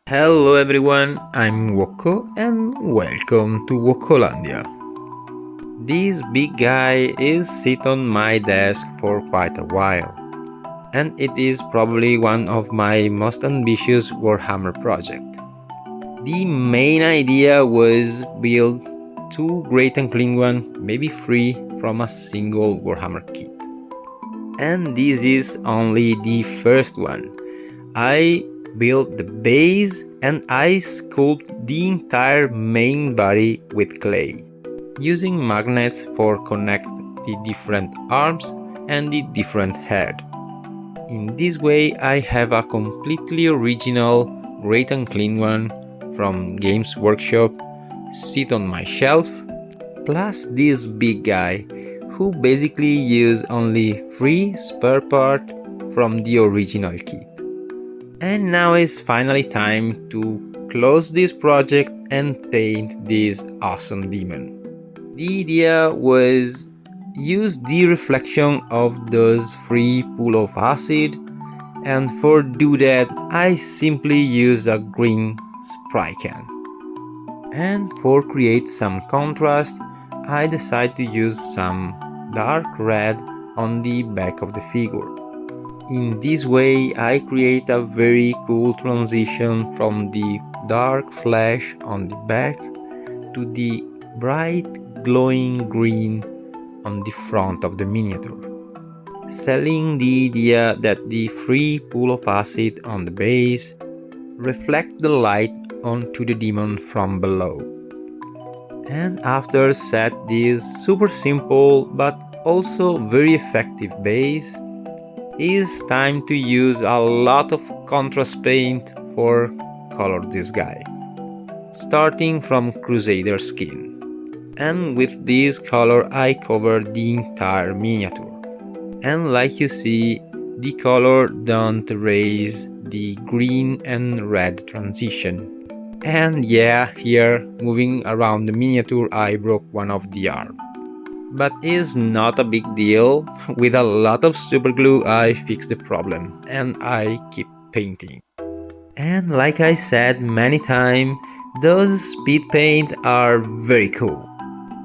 Hello everyone, I'm Woko and welcome to Wokolandia. This big guy is sit on my desk for quite a while, and it is probably one of my most ambitious Warhammer project. The main idea was build 2 Great Unclean One, maybe 3 from a single Warhammer kit. And this is only the first one. I built the base and I sculpted the entire main body with clay, using magnets for connect the different arms and the different head. In this way I have a completely original Great Unclean One from Games Workshop sit on my shelf, plus this big guy who basically use only 3 spare parts from the original kit. And now it's finally time to close this project and paint this awesome demon. The idea was use the reflection of those 3 pool of acid, and for do that I simply use a green spray can. And for create some contrast I decide to use some dark red on the back of the figure. In this way I create a very cool transition from the dark flesh on the back to the bright glowing green on the front of the miniature, selling the idea that the free pool of acid on the base reflect the light onto the demon from below. And after set this super simple but also very effective base, it's time to use a lot of contrast paint for color this guy, starting from Crusader skin. And with this color I cover the entire miniature, and like you see, the color don't erase the green and red transition. And yeah, here moving around the miniature I broke one of the arm. But it's not a big deal. With a lot of super glue I fixed the problem and I keep painting. And like I said many times, those speed paint are very cool.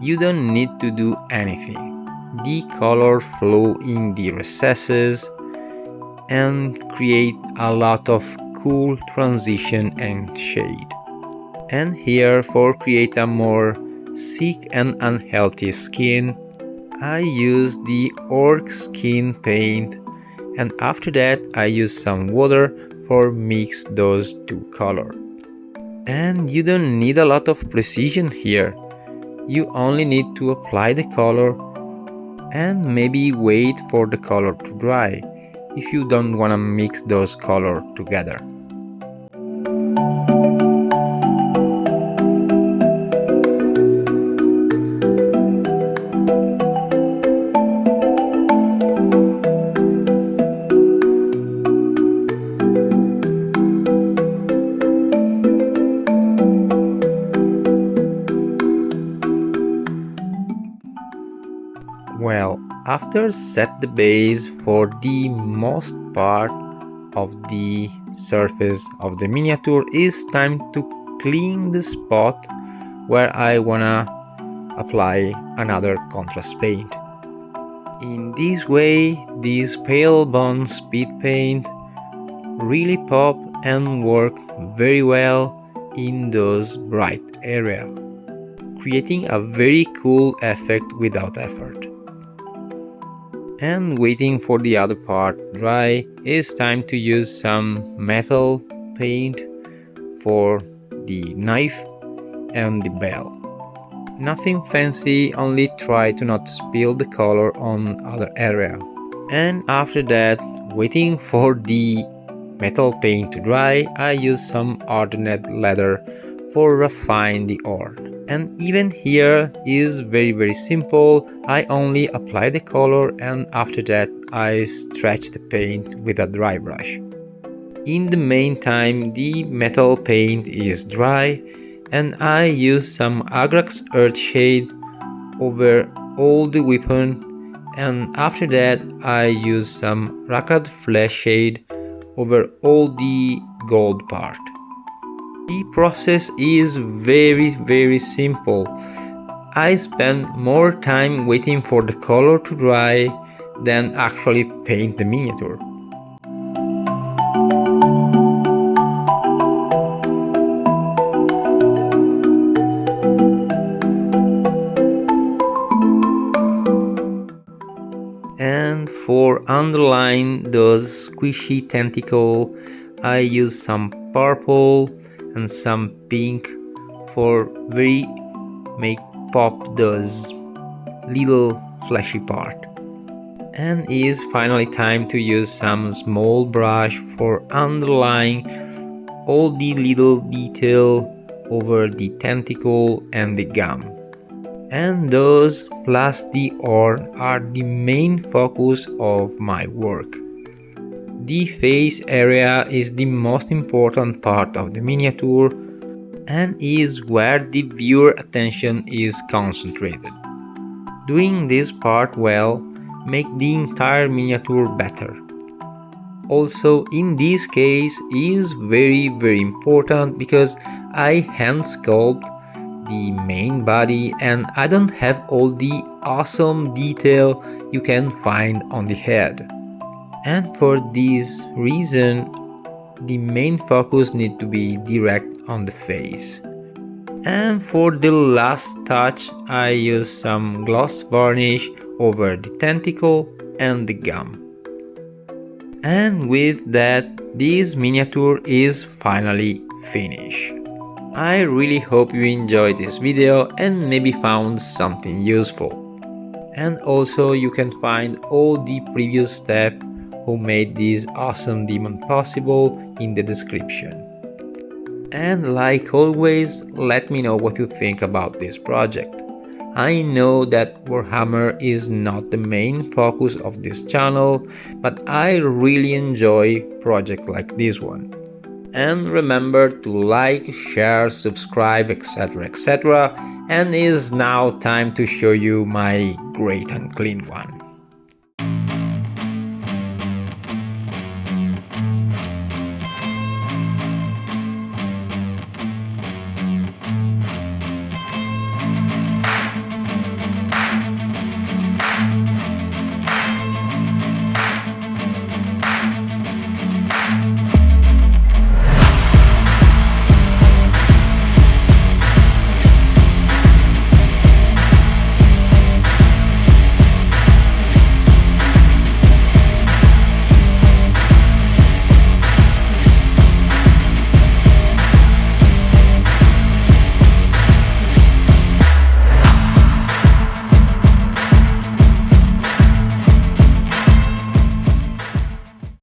You don't need to do anything. The color flow in the recesses and create a lot of cool transition and shade. And here, for create a more sick and unhealthy skin, I use the orc skin paint, and after that I use some water for mix those 2 colors. And you don't need a lot of precision here. You only need to apply the color and maybe wait for the color to dry if you don't wanna mix those colors together. Well, after set the base for the most part of the surface of the miniature, it's time to clean the spot where I wanna apply another contrast paint. In this way, this pale bone speed paint really pop and work very well in those bright areas, creating a very cool effect without effort. And waiting for the other part dry, it's time to use some metal paint for the knife and the belt. Nothing fancy, only try to not spill the color on other area. And after that, waiting for the metal paint to dry, I use some hardened leather for refine the ore. And even here is very simple. I only apply the color and after that I stretch the paint with a dry brush. In the meantime the metal paint is dry and I use some Agrax earth shade over all the weapon, and after that I use some Rakad flesh shade over all the gold part. The process is very simple. I spend more time waiting for the color to dry than actually paint the miniature. And for underline those squishy tentacle, I use some purple and some pink for very make pop those little fleshy part. And is finally time to use some small brush for underlying all the little detail over the tentacle and the gum. And those plus the horn are the main focus of my work. The face area is the most important part of the miniature and is where the viewer attention is concentrated. Doing this part well makes the entire miniature better. Also, in this case is very important because I hand sculpt the main body and I don't have all the awesome detail you can find on the head. And for this reason, the main focus needs to be direct on the face. And for the last touch, I use some gloss varnish over the tentacle and the gum. And with that, this miniature is finally finished. I really hope you enjoyed this video and maybe found something useful. And also you can find all the previous steps who made this awesome demon possible in the description. And like always, let me know what you think about this project. I know that Warhammer is not the main focus of this channel, but I really enjoy projects like this one. And remember to like, share, subscribe, etc. And it's now time to show you my Great Unclean One.